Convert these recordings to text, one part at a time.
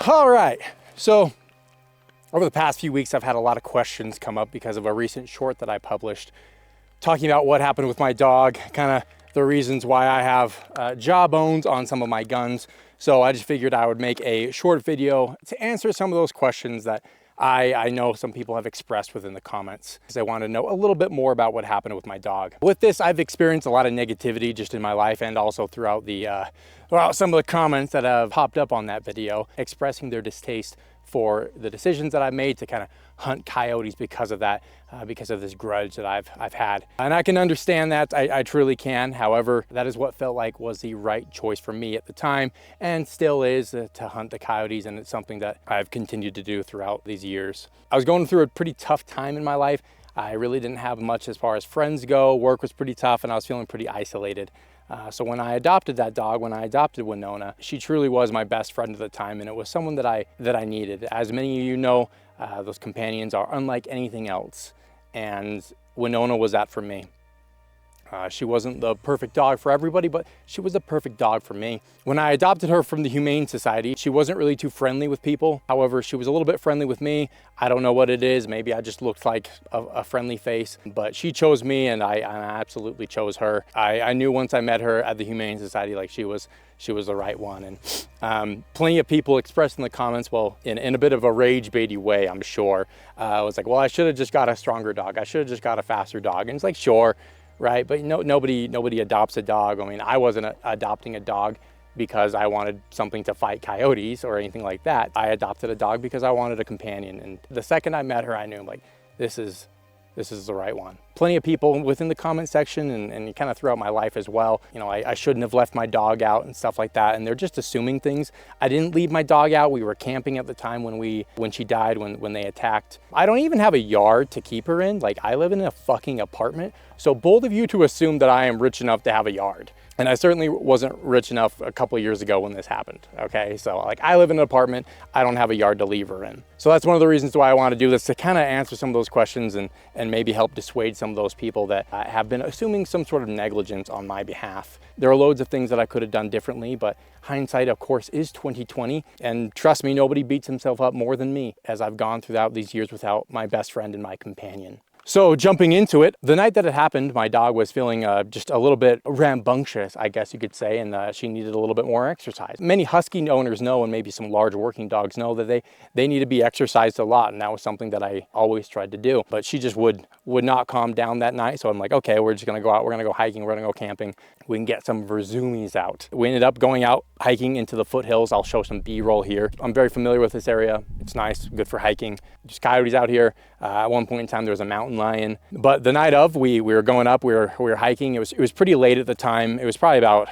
All right, so over the past few weeks, I've had a lot of questions come up because of a recent short that I published talking about what happened with my dog, kind of the reasons why I have jaw bones on some of my guns. So I just figured I would make a short video to answer some of those questions that I know some people have expressed within the comments, because I want to know a little bit more about what happened with my dog. With this, I've experienced a lot of negativity just in my life and also throughout the, some of the comments that have popped up on that video, expressing their distaste for the decisions that I made to kind of hunt coyotes because of that, because of this grudge that I've had. And I can understand that, I truly can. However, that is what felt like was the right choice for me at the time, and still is, to hunt the coyotes, and it's something that I've continued to do throughout these years. I was going through a pretty tough time in my life. I really didn't have much as far as friends go. Work was pretty tough, and I was feeling pretty isolated. So when I adopted that dog, when I adopted Winona, she truly was my best friend at the time, and it was someone that I needed. As many of you know, those companions are unlike anything else, and Winona was that for me. She wasn't the perfect dog for everybody, but she was the perfect dog for me. When I adopted her from the Humane Society, she wasn't really too friendly with people. However, she was a little bit friendly with me. I don't know what it is. Maybe I just looked like a friendly face, but she chose me, and I absolutely chose her. I knew once I met her at the Humane Society, like she was the right one. And plenty of people expressed in the comments, well, in a bit of a rage baity way, I'm sure. I was like, well, I should have just got a stronger dog. I should have just got a faster dog. And it's like, sure. Right, but nobody adopts a dog. I mean, I wasn't adopting a dog because I wanted something to fight coyotes or anything like that. I adopted a dog because I wanted a companion. And the second I met her, I knew, like, this is the right one. Plenty of people within the comment section and kind of throughout my life as well, you know, I shouldn't have left my dog out and stuff like that, and they're just assuming things. I didn't leave my dog out. We were camping at the time when she died, when they attacked. I don't even have a yard to keep her in. Like, I live in a fucking apartment, so bold of you to assume that I am rich enough to have a yard. And I certainly wasn't rich enough a couple of years ago when this happened, okay? So, like, I live in an apartment, I don't have a yard to leave her in. So that's one of the reasons why I want to do this, to kind of answer some of those questions and maybe help dissuade some of those people that have been assuming some sort of negligence on my behalf. There are loads of things that I could have done differently, but hindsight, of course, is 2020. And trust me, nobody beats himself up more than me, as I've gone throughout these years without my best friend and my companion. So jumping into it, the night that it happened, my dog was feeling just a little bit rambunctious, I guess you could say, and she needed a little bit more exercise. Many husky owners know, and maybe some large working dogs know, that they need to be exercised a lot, and that was something that I always tried to do. But she just would not calm down that night, so I'm like, okay, we're just gonna go out, we're gonna go hiking, we're gonna go camping. We can get some of her zoomies out. We ended up going out hiking into the foothills. I'll show some B-roll here. I'm very familiar with this area. It's nice, good for hiking. Just coyotes out here. At one point in time, there was a mountain lion. But the night of, we were going up, we were hiking. It was pretty late at the time. It was probably about,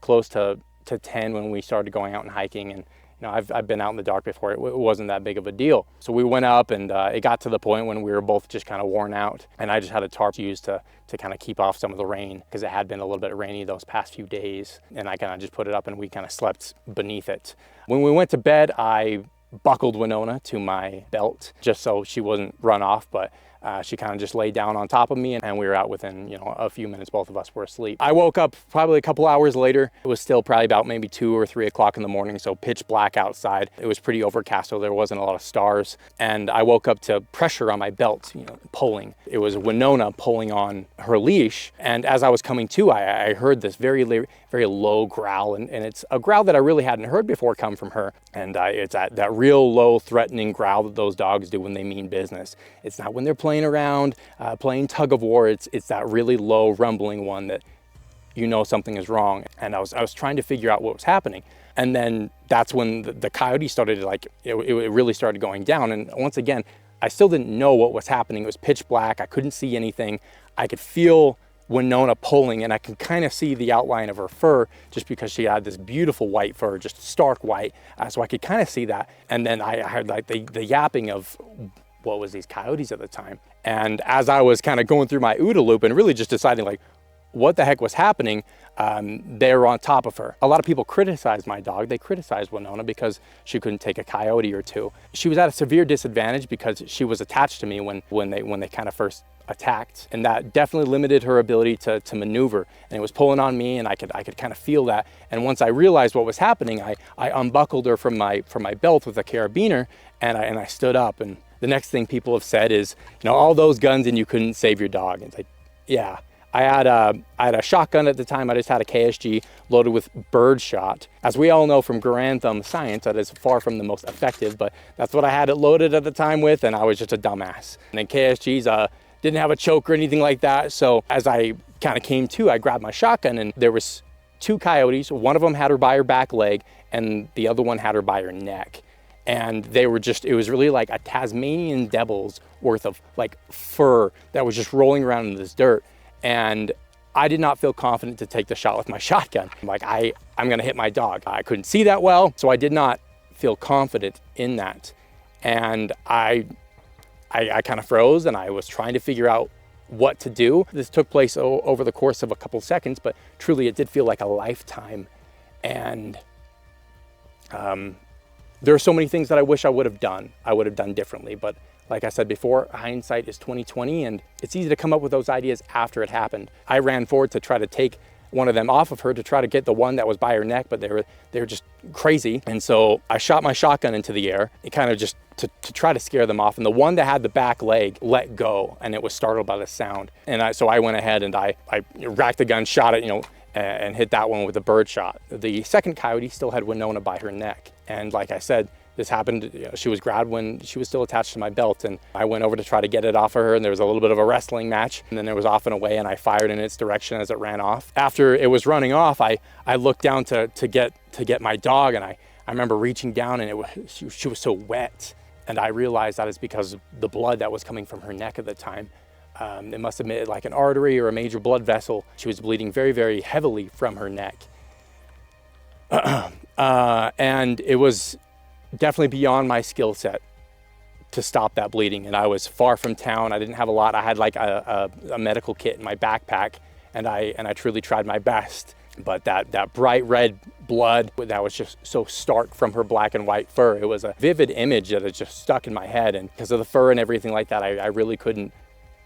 close to 10 when we started going out and hiking. And you know, I've been out in the dark before. It wasn't that big of a deal. So we went up, and it got to the point when we were both just kind of worn out. And I just had a tarp used to kind of keep off some of the rain, because it had been a little bit rainy those past few days. And I kind of just put it up, and we kind of slept beneath it. When we went to bed, I buckled Winona to my belt just so she wasn't run off, but she kind of just laid down on top of me, and we were out within, you know, a few minutes. Both of us were asleep. I woke up probably a couple hours later. It was still probably about maybe 2 or 3 o'clock in the morning, so pitch black outside. It was pretty overcast, so there wasn't a lot of stars. And I woke up to pressure on my belt, you know, pulling. It was Winona pulling on her leash, and as I was coming to, I heard this very low growl, and it's a growl that I really hadn't heard before come from her. And it's that real low, threatening growl that those dogs do when they mean business. It's not when they're playing around, playing tug of war. It's that really low, rumbling one that you know something is wrong. And I was trying to figure out what was happening. And then that's when the coyote started to, like, it really started going down. And once again, I still didn't know what was happening. It was pitch black. I couldn't see anything. I could feel Winona pulling, and I can kind of see the outline of her fur, just because she had this beautiful white fur, just stark white. So I could kind of see that. And then I heard like the yapping of what was these coyotes at the time. And as I was kind of going through my OODA loop and really just deciding, like, what the heck was happening, they were on top of her. A lot of people criticized my dog. They criticized Winona because she couldn't take a coyote or two. She was at a severe disadvantage because she was attached to me when they kind of first attacked, and that definitely limited her ability to maneuver. And it was pulling on me, and I could kind of feel that. And once I realized what was happening, I unbuckled her from my belt with a carabiner, and I stood up. And the next thing people have said is, you know, all those guns and you couldn't save your dog. And it's like, yeah. I had a shotgun at the time. I just had a KSG loaded with birdshot. As we all know from Garand Thumb science, that is far from the most effective, but that's what I had it loaded at the time with, and I was just a dumbass. And then KSGs didn't have a choke or anything like that. So as I kind of came to, I grabbed my shotgun, and there was 2 coyotes. One of them had her by her back leg, and the other one had her by her neck. And they were just, it was really like a Tasmanian devil's worth of like fur that was just rolling around in this dirt. And I did not feel confident to take the shot with my shotgun. I'm like, I'm gonna hit my dog. I couldn't see that well, so I did not feel confident in that. And I kind of froze, and I was trying to figure out what to do. This took place over the course of a couple seconds, but truly it did feel like a lifetime. And there are so many things that I wish I would have done differently, but like I said before, hindsight is 20/20, and it's easy to come up with those ideas after it happened. I ran forward to try to take one of them off of her to try to get the one that was by her neck, but they were just crazy. And so I shot my shotgun into the air, it kind of just to try to scare them off. And the one that had the back leg let go, and it was startled by the sound. And so I went ahead and I racked the gun, shot it, you know, and hit that one with a bird shot. The second coyote still had Winona by her neck. And like I said, this happened, you know, she was grabbed when she was still attached to my belt, and I went over to try to get it off of her, and there was a little bit of a wrestling match, and then it was off and away, and I fired in its direction as it ran off. After it was running off, I looked down to get my dog, and I remember reaching down, and she was so wet, and I realized that it's because of the blood that was coming from her neck at the time. It must have been like an artery or a major blood vessel. She was bleeding very, very heavily from her neck. And it was definitely beyond my skill set to stop that bleeding. And I was far from town. I didn't have a lot. I had like a medical kit in my backpack, and I truly tried my best. But that bright red blood that was just so stark from her black and white fur, it was a vivid image that had just stuck in my head. And because of the fur and everything like that, I really couldn't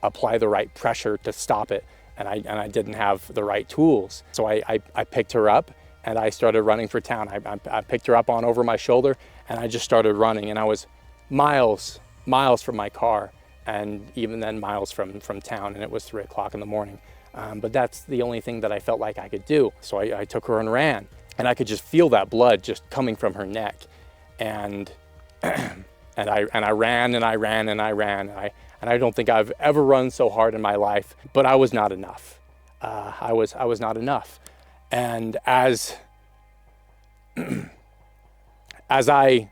apply the right pressure to stop it. And I didn't have the right tools. So I picked her up, and I started running for town. I picked her up on over my shoulder, and I just started running. And I was miles from my car, and even then miles from town, and it was 3 o'clock in the morning. But that's the only thing that I felt like I could do. So I took her and ran, and I could just feel that blood just coming from her neck. And and I ran and I ran and I ran. And I don't think I've ever run so hard in my life, but I was not enough. I was not enough. And as I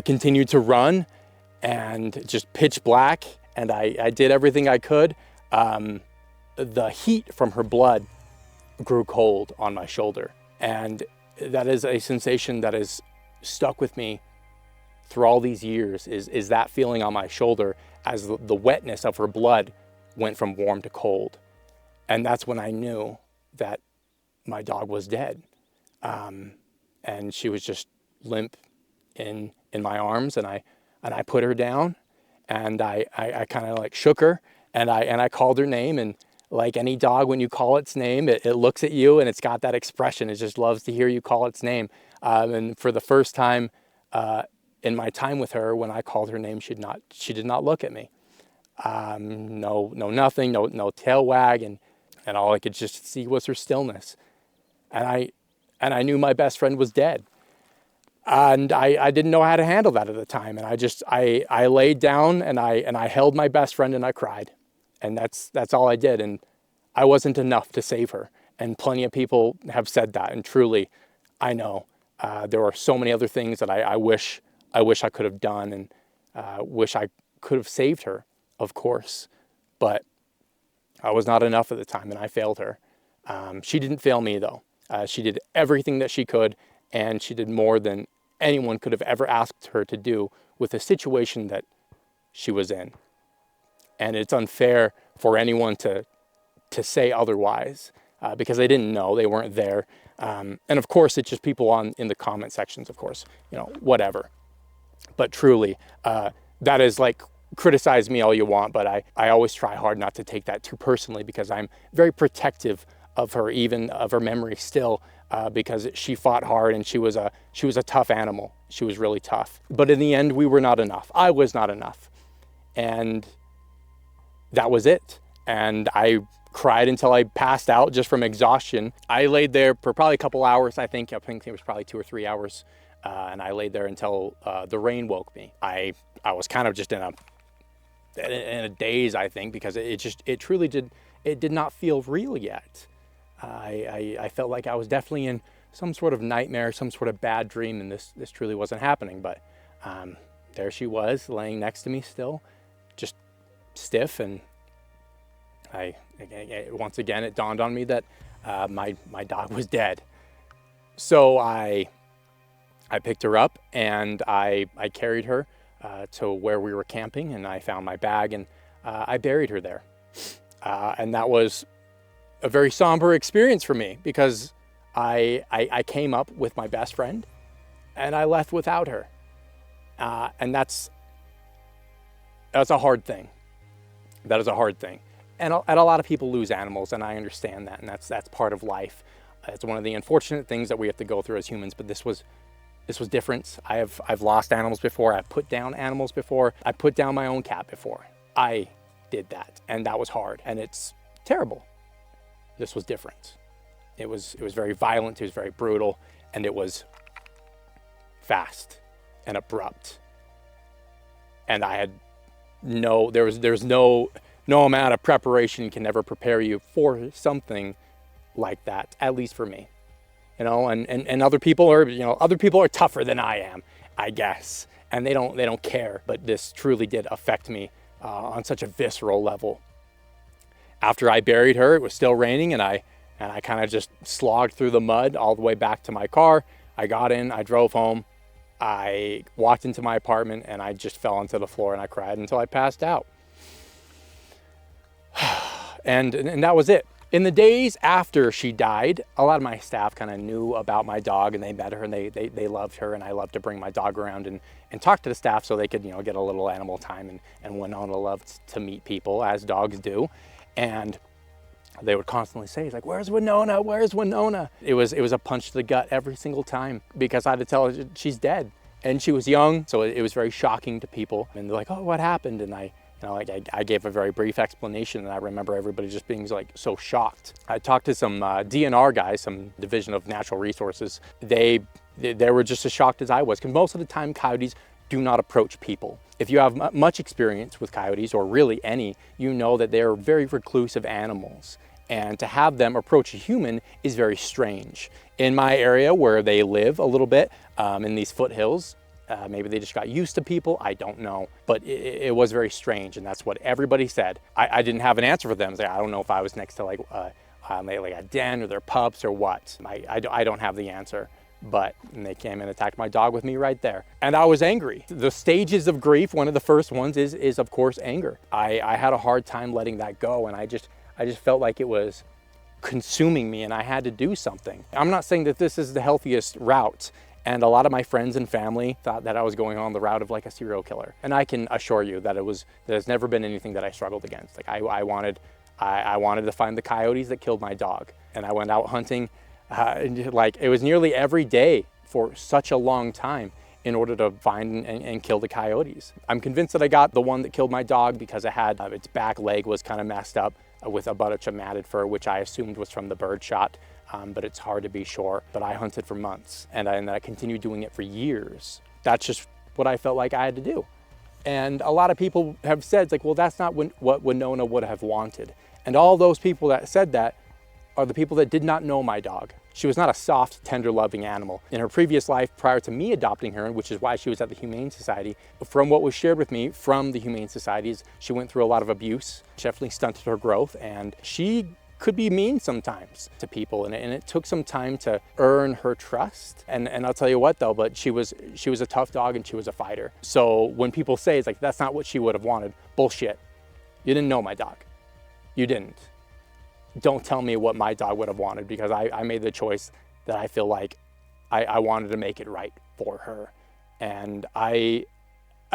continued to run, and just pitch black, and I did everything I could, the heat from her blood grew cold on my shoulder. And that is a sensation that has stuck with me through all these years, is that feeling on my shoulder as the wetness of her blood went from warm to cold. And that's when I knew that my dog was dead. And she was just limp in my arms, and I put her down, and I kind of like shook her, and I called her name. And like any dog, when you call its name, it looks at you, and it's got that expression. It just loves to hear you call its name. And for the first time in my time with her, when I called her name, she did not look at me. No nothing, no tail wag, and all I could just see was her stillness. And I knew my best friend was dead. And I didn't know how to handle that at the time. And I laid down, and I held my best friend, and I cried. And that's all I did. And I wasn't enough to save her. And plenty of people have said that. And truly, I know there are so many other things that I wish I could have done, and wish I could have saved her, of course. But I was not enough at the time, and I failed her. She didn't fail me, though. She did everything that she could, and she did more than anyone could have ever asked her to do with the situation that she was in. And it's unfair for anyone to to say otherwise because they didn't know, they weren't there. And of course, it's just people in the comment sections, of course, you know, whatever. But truly, that is like, criticize me all you want, but I always try hard not to take that too personally because I'm very protective of her, even of her memory still, because she fought hard and she was a tough animal. She was really tough. But in the end, we were not enough. I was not enough. And that was it. And I cried until I passed out just from exhaustion. I laid there for probably a couple hours, I think it was probably 2 or 3 hours. And I laid there until the rain woke me. I was kind of just in a daze, I think, because it truly did not feel real yet. I felt like I was definitely in some sort of nightmare, some sort of bad dream, and this truly wasn't happening. But there she was, laying next to me still, just stiff. And once again, it dawned on me that my dog was dead. So I picked her up and I carried her to where we were camping, and I found my bag and I buried her there. And that was a very somber experience for me because I came up with my best friend and I left without her. And that's a hard thing. That is a hard thing. And a lot of people lose animals, and I understand that, and that's part of life. It's one of the unfortunate things that we have to go through as humans, but this was different. I've lost animals before. I've put down animals before. I put down my own cat before. I did that, and that was hard, and it's terrible. This was different. It was very violent. It was very brutal, and it was fast and abrupt. And I had there's no amount of preparation can ever prepare you for something like that, at least for me. You know, and other people are tougher than I am, I guess, and they don't care. But this truly did affect me on such a visceral level. After I buried her, it was still raining, and I kind of just slogged through the mud all the way back to my car. I got in, I drove home, I walked into my apartment, and I just fell onto the floor and I cried until I passed out. And that was it. In the days after she died, a lot of my staff kind of knew about my dog, and they met her and they loved her, and I loved to bring my dog around and talk to the staff so they could, you know, get a little animal time, and Winona loved to meet people, as dogs do. And they would constantly say, like, "Where's Winona? Where's Winona?" It was a punch to the gut every single time because I had to tell her she's dead, and she was young, so it was very shocking to people. And they're like, "Oh, what happened?" And I gave a very brief explanation, and I remember everybody just being like so shocked. I talked to some DNR guys, some Division of Natural Resources. They were just as shocked as I was, because most of the time coyotes do not approach people. If you have much experience with coyotes, or really any, you know that they're very reclusive animals. And to have them approach a human is very strange. In my area where they live a little bit, in these foothills, maybe they just got used to people, I don't know. But it was very strange, and that's what everybody said. I didn't have an answer for them. Like, I don't know if I was next to like a den or their pups or what. I don't have the answer. But they came and attacked my dog with me right there. And I was angry. The stages of grief, one of the first ones is of course anger. I had a hard time letting that go, and I just felt like it was consuming me and I had to do something. I'm not saying that this is the healthiest route, and a lot of my friends and family thought that I was going on the route of like a serial killer. And I can assure you that there's never been anything that I struggled against. Like I wanted to find the coyotes that killed my dog, and I went out hunting. Like it was nearly every day for such a long time in order to find and kill the coyotes. I'm convinced that I got the one that killed my dog because it had its back leg was kind of messed up with a bunch of matted fur, which I assumed was from the bird shot, but it's hard to be sure. But I hunted for months, and I continued doing it for years. That's just what I felt like I had to do. And a lot of people have said, like, well, that's not what Winona would have wanted. And all those people that said that are the people that did not know my dog. She was not a soft, tender, loving animal. In her previous life, prior to me adopting her, which is why she was at the Humane Society, from what was shared with me from the Humane Societies, she went through a lot of abuse. She definitely stunted her growth, and she could be mean sometimes to people, and it took some time to earn her trust. And I'll tell you what though, but she was a tough dog, and she was a fighter. So when people say it's like, that's not what she would have wanted, bullshit. You didn't know my dog. You didn't. don't tell me what my dog would have wanted, because I made the choice that I feel like I wanted to make it right for her. And I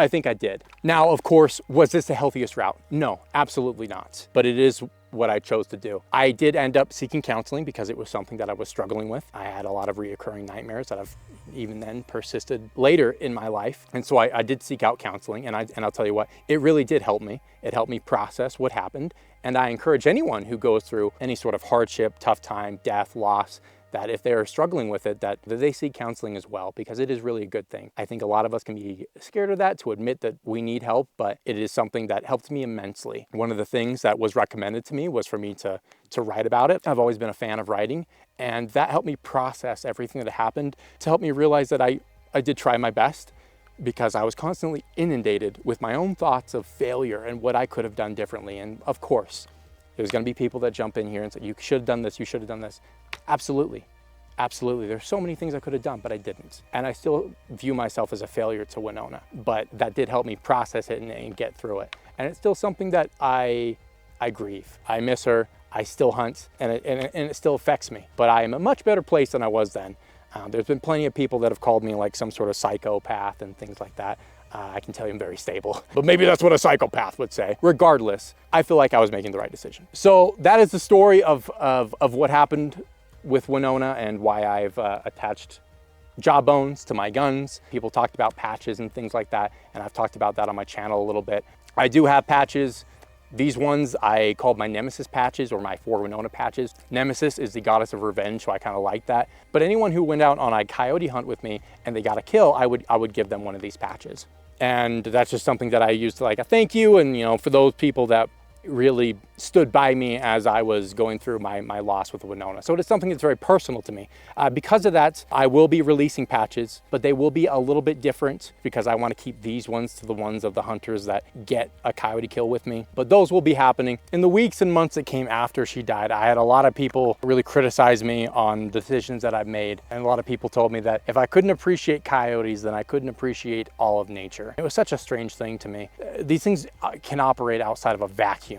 think I did. Now, of course, was this the healthiest route? No, absolutely not. But it is what I chose to do. I did end up seeking counseling because it was something that I was struggling with. I had a lot of reoccurring nightmares that have even then persisted later in my life. And so I did seek out counseling, and I'll tell you what, it really did help me. It helped me process what happened. And I encourage anyone who goes through any sort of hardship, tough time, death, loss, that if they're struggling with it, that they seek counseling as well, because it is really a good thing. I think a lot of us can be scared of that, to admit that we need help, but it is something that helped me immensely. One of the things that was recommended to me was for me to write about it. I've always been a fan of writing, and that helped me process everything that happened, to help me realize that I did try my best, because I was constantly inundated with my own thoughts of failure and what I could have done differently. And of course, there's going to be people that jump in here and say, you should have done this, you should have done this. Absolutely. Absolutely. There's so many things I could have done, but I didn't. And I still view myself as a failure to Winona, but that did help me process it and get through it. And it's still something that I grieve. I miss her. I still hunt, and it still affects me, but I am in a much better place than I was then. There's been plenty of people that have called me like some sort of psychopath and things like that. I can tell you I'm very stable, but maybe that's what a psychopath would say. Regardless, I feel like I was making the right decision. So that is the story of what happened with Winona and why I've attached jawbones to my guns. People talked about patches and things like that, and I've talked about that on my channel a little bit. I do have patches. These ones I called my Nemesis patches, or my 4 Winona patches. Nemesis is the goddess of revenge, so I kind of like that. But anyone who went out on a coyote hunt with me and they got a kill, I would give them one of these patches. And that's just something that I used to like a thank you, and you know, for those people that really stood by me as I was going through my loss with Winona. So it is something that's very personal to me. Because of that, I will be releasing patches, but they will be a little bit different, because I want to keep these ones to the ones of the hunters that get a coyote kill with me. But those will be happening. In the weeks and months that came after she died, I had a lot of people really criticize me on decisions that I've made. And a lot of people told me that if I couldn't appreciate coyotes, then I couldn't appreciate all of nature. It was such a strange thing to me. These things can operate outside of a vacuum.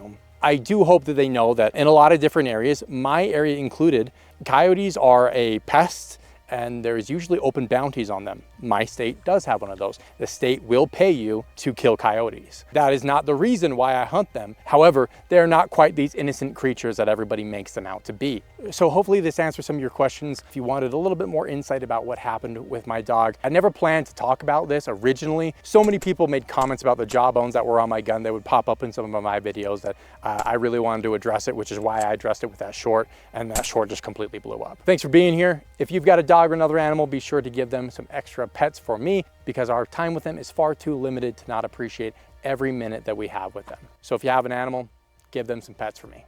I do hope that they know that in a lot of different areas, my area included, coyotes are a pest, and there's usually open bounties on them. My state does have one of those. The state will pay you to kill coyotes. That is not the reason why I hunt them. However, they're not quite these innocent creatures that everybody makes them out to be. So hopefully this answers some of your questions. If you wanted a little bit more insight about what happened with my dog, I never planned to talk about this originally. So many people made comments about the jawbones that were on my gun that would pop up in some of my videos that I really wanted to address it, which is why I addressed it with that short, and that short just completely blew up. Thanks for being here. If you've got a dog or another animal, be sure to give them some extra pets for me, because our time with them is far too limited to not appreciate every minute that we have with them. So if you have an animal, give them some pets for me.